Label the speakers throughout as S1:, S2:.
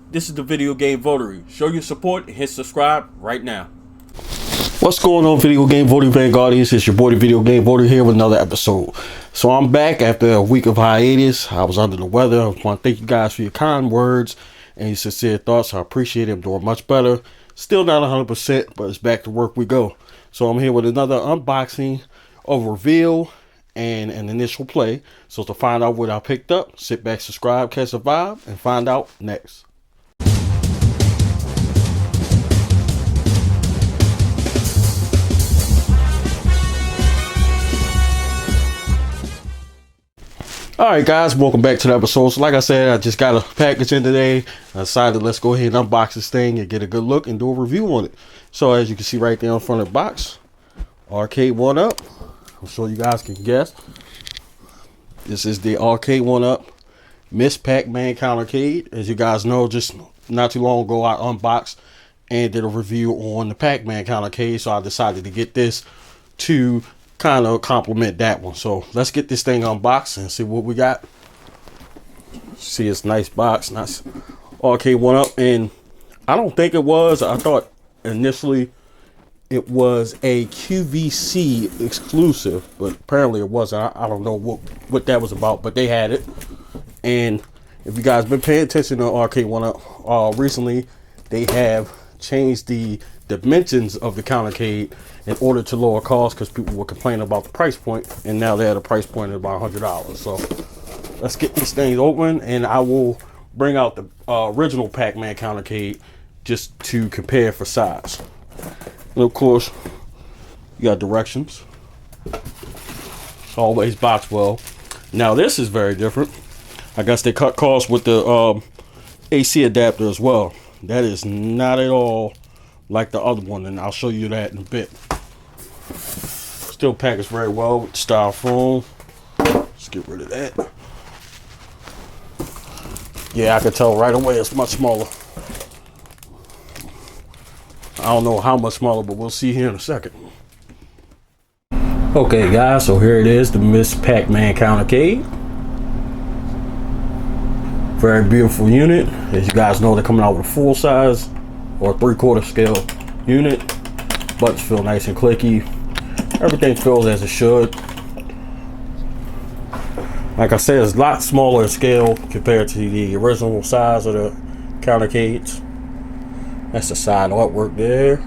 S1: This is the Video Game Votary. Show your support and hit subscribe right now. What's going on, Video Game Votary Vanguardians? It's your boy, the Video Game Votary, here with another episode. So I'm back after a week of hiatus. I was under the weather. I want to thank you guys for your kind words and your sincere thoughts. I appreciate it. I'm doing much better. Still not 100%, but it's back to work we go. So I'm here with another unboxing of reveal and an initial play. So to find out what I picked up, sit back, subscribe, catch the vibe, and find out next. Alright guys, welcome back to the episode. So like I said, I just got a package in today. I decided let's go ahead and unbox this thing and get a good look and do a review on it. So as you can see right there in front of the box, Arcade1Up. I'm sure you guys can guess. This is the Arcade1Up MSPACMAN Countercade. As you guys know, just not too long ago I unboxed and did a review on the Pac-Man Countercade. So I decided to get this to kind of complement that one. So let's get this thing unboxed and see what we got. See, it's nice box, nice Arcade1Up, and I don't think it was. I thought initially it was a QVC exclusive, but apparently it wasn't. I don't know what that was about, but they had it. And if you guys been paying attention to Arcade1Up recently, they have changed the dimensions of the Countercade in order to lower costs, because people were complaining about the price point, and now they're at a price point of about $100. So let's get these things open, and I will bring out the original Pac-Man Countercade just to compare for size. And of course, you got directions. It's always boxed well. Now this is very different. I guess they cut costs with the AC adapter as well. That is not at all like the other one, and I'll show you that in a bit. Still packaged very well with styrofoam. Let's get rid of that. Yeah, I can tell right away it's much smaller. I don't know how much smaller, but we'll see here in a second. Okay guys, so here it is, the MSPACMAN Countercade. Very beautiful unit. As you guys know, they're coming out with a full size or 3/4 scale unit. Buttons feel nice and clicky. Everything feels as it should. Like I said, it's a lot smaller in scale compared to the original size of the Countercades. That's the side artwork there.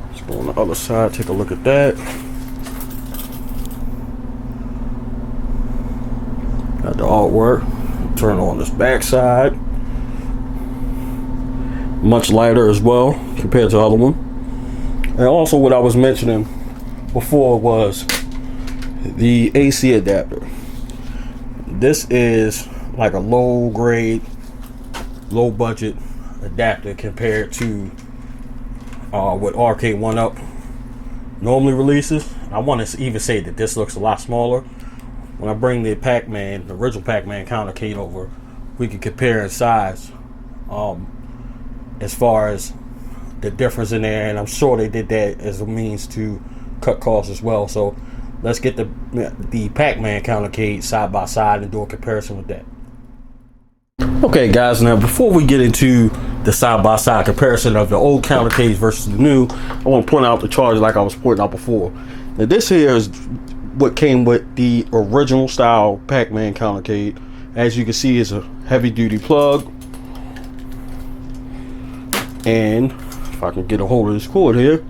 S1: Let's go on the other side, take a look at that. Got the artwork. Turn on this back side. Much lighter as well compared to the other one. And also what I was mentioning before was the AC adapter. This is like a low grade, low budget adapter compared to what Arcade1Up normally releases. I want to even say that this looks a lot smaller. When I bring the Pac-Man, the original Pac-Man Countercade over, we can compare in size as far as the difference in there, and I'm sure they did that as a means to cut costs as well. So let's get the Pac-Man Countercade side by side and do a comparison with that. Okay guys, now before we get into the side by side comparison of the old Countercades versus the new, I want to point out the charger like I was pointing out before. Now this here is what came with the original style Pac-Man Countercade. As you can see, it's a heavy duty plug, and if I can get a hold of this cord here,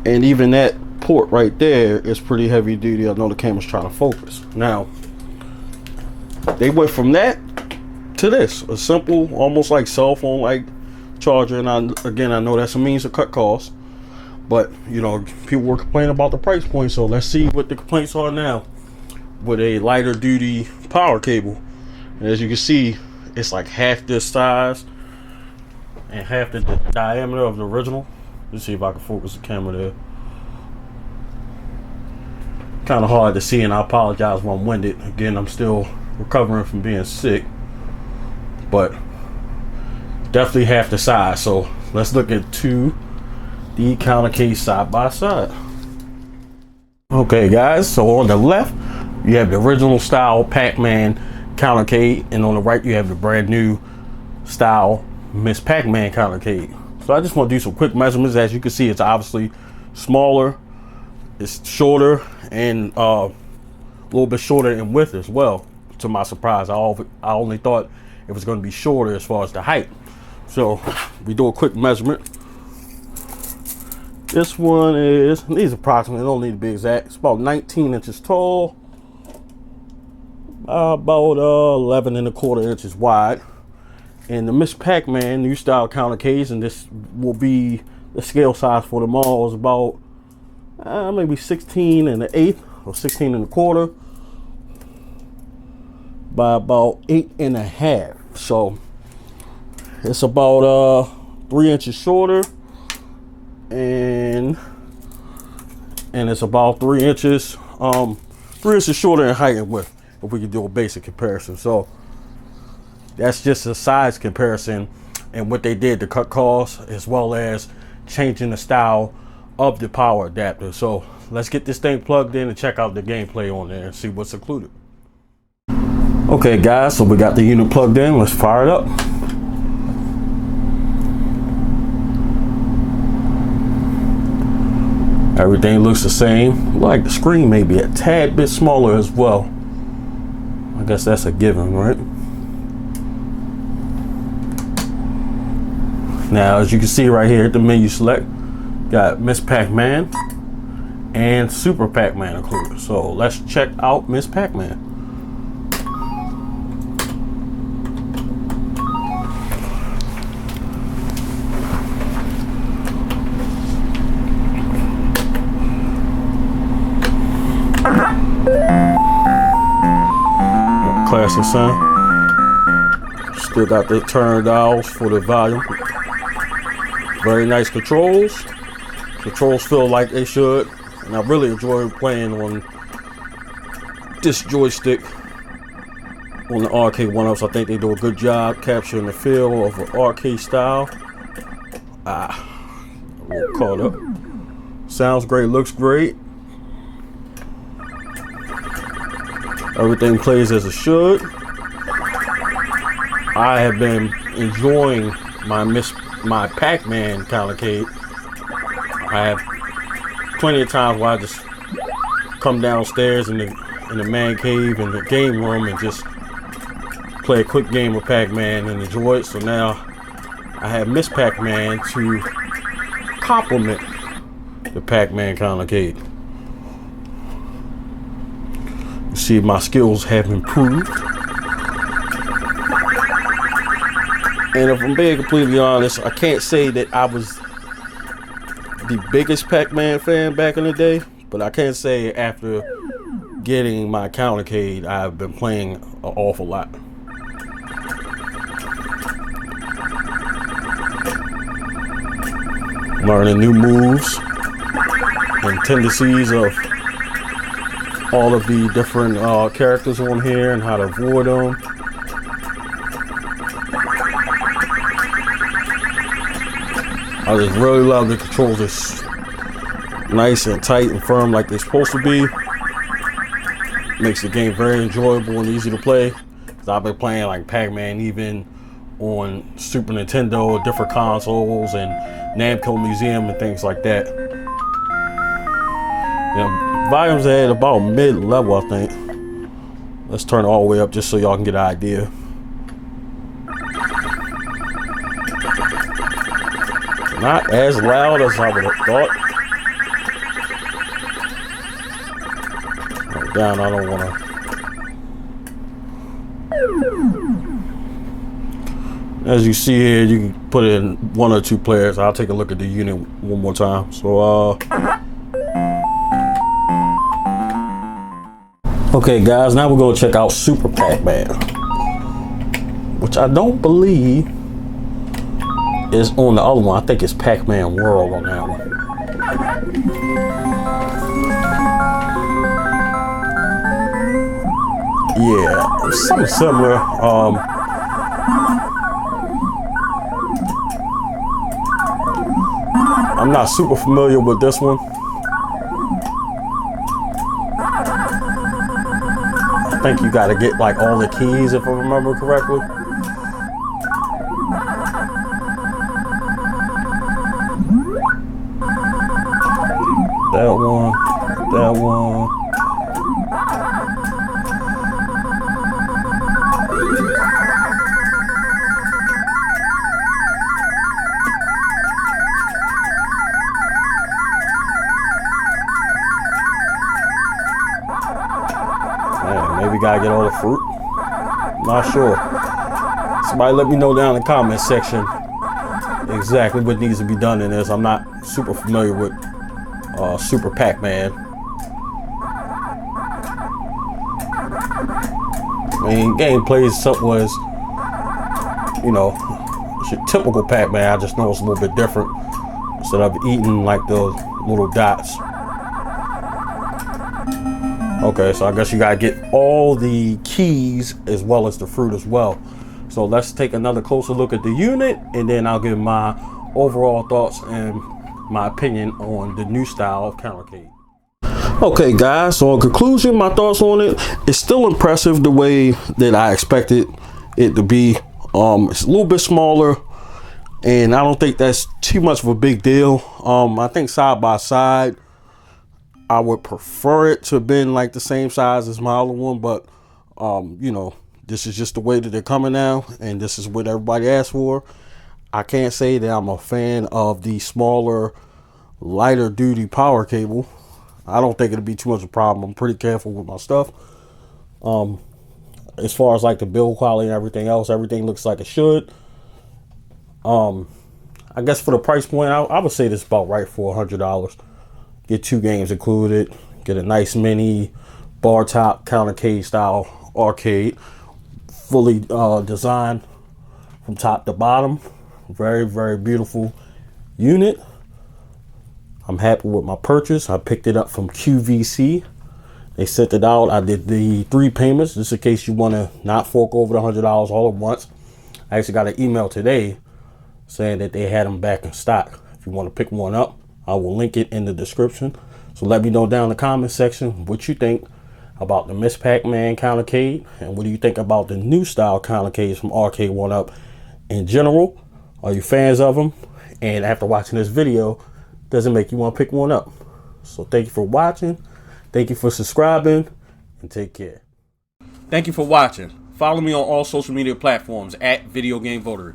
S1: and even that port right there is pretty heavy duty. I know the camera's trying to focus. Now they went from that to this, a simple, almost like cell phone like charger. And I know that's a means to cut costs, but you know, people were complaining about the price point. So let's see what the complaints are now with a lighter duty power cable. And as you can see, it's like half this size and half the diameter of the original. Let's see if I can focus the camera there. Kind of hard to see, and I apologize if I'm winded. Again, I'm still recovering from being sick, but definitely half the size. So let's look at the Countercade side by side. Okay guys, so on the left you have the original style Pac-Man Countercade, and on the right you have the brand new style MSPACMAN Countercade. So I just want to do some quick measurements. As you can see, it's obviously smaller, it's shorter, and a little bit shorter in width as well. To my surprise, I only thought it was going to be shorter as far as the height. So we do a quick measurement. This one is, these approximately, don't need to be exact, it's about 19 inches tall, about 11 and a quarter inches wide. And the MSPACMAN new style Countercades, and this will be the scale size for them all, is about maybe 16 and an eighth or 16 and a quarter by about 8 and a half. So it's about 3 inches shorter, and it's about 3 inches shorter in height and width, if we could do a basic comparison. So that's just a size comparison and what they did to cut costs, as well as changing the style of the power adapter. So let's get this thing plugged in and check out the gameplay on there and see what's included. Okay guys, so we got the unit plugged in. Let's fire it up. Everything looks the same. Like the screen may be a tad bit smaller as well. I guess that's a given, right? Now, as you can see right here at the menu select, got MSPACMAN and Super Pac-Man included. So let's check out MSPACMAN. Classic sound. Still got the turn dials for the volume. Very nice controls. Controls feel like they should, and I really enjoy playing on this joystick on the Arcade1Ups. I think they do a good job capturing the feel of an arcade style. A little caught up. Sounds great, looks great. Everything plays as it should. I have been enjoying my Pac-Man Countercade. I have plenty of times where I just come downstairs in the man cave in the game room and just play a quick game of Pac-Man and enjoy it. So now I have MSPACMAN to complement the Pac-Man Countercade. You see, my skills have improved. And if I'm being completely honest, I can't say that I was the biggest Pac-Man fan back in the day, but I can say after getting my Countercade, I've been playing an awful lot. Learning new moves and tendencies of all of the different characters on here and how to avoid them. I just really love the controls. It's nice and tight and firm like they're supposed to be. Makes the game very enjoyable and easy to play. Cause I've been playing like Pac-Man even on Super Nintendo, different consoles, and Namco Museum and things like that. Volume's at about mid-level, I think. Let's turn it all the way up just so y'all can get an idea. Not as loud as I would have thought. Oh, down, I don't want to. As you see here, you can put in 1 or 2 players. I'll take a look at the unit one more time. So, okay, guys, now we're going to check out Super Pac-Man, which I don't believe is on the other one. I think it's Pac-Man World on that one. Yeah, it's something similar. I'm not super familiar with this one. I think you gotta get like all the keys if I remember correctly. That one, that one. Man, maybe gotta get all the fruit. Not sure. Somebody let me know down in the comment section exactly what needs to be done in this. I'm not super familiar with Super Pac-Man. I mean, gameplay was, you know, it's your typical Pac-Man. I just know it's a little bit different. Instead of eating like the little dots. Okay, so I guess you gotta get all the keys as well as the fruit as well. So let's take another closer look at the unit, and then I'll give my overall thoughts and my opinion on the new style of Countercade. Okay guys, so in conclusion, my thoughts on it, it's still impressive the way that I expected it to be. It's a little bit smaller, and I don't think that's too much of a big deal. I think side by side, I would prefer it to have been like the same size as my other one, but you know, this is just the way that they're coming now, and this is what everybody asked for. I can't say that I'm a fan of the smaller, lighter duty power cable. I don't think it'll be too much of a problem. I'm pretty careful with my stuff. As far as like the build quality and everything else, everything looks like it should. I guess for the price point, I would say this is about right for $100. Get 2 games included. Get a nice mini bar top Countercade style arcade, fully designed from top to bottom. Very, very beautiful unit. I'm happy with my purchase. I picked it up from QVC. They sent it out. I did the 3 payments, just in case you want to not fork over the $100 all at once. I actually got an email today saying that they had them back in stock. If you want to pick one up, I will link it in the description. So let me know down in the comment section what you think about the MSPACMAN Countercade, and what do you think about the new style Countercades from Arcade1Up in general. Are you fans of them? And after watching this video, does it make you want to pick one up? So thank you for watching. Thank you for subscribing, and take care. Thank you for watching. Follow me on all social media platforms at Video Game Votary.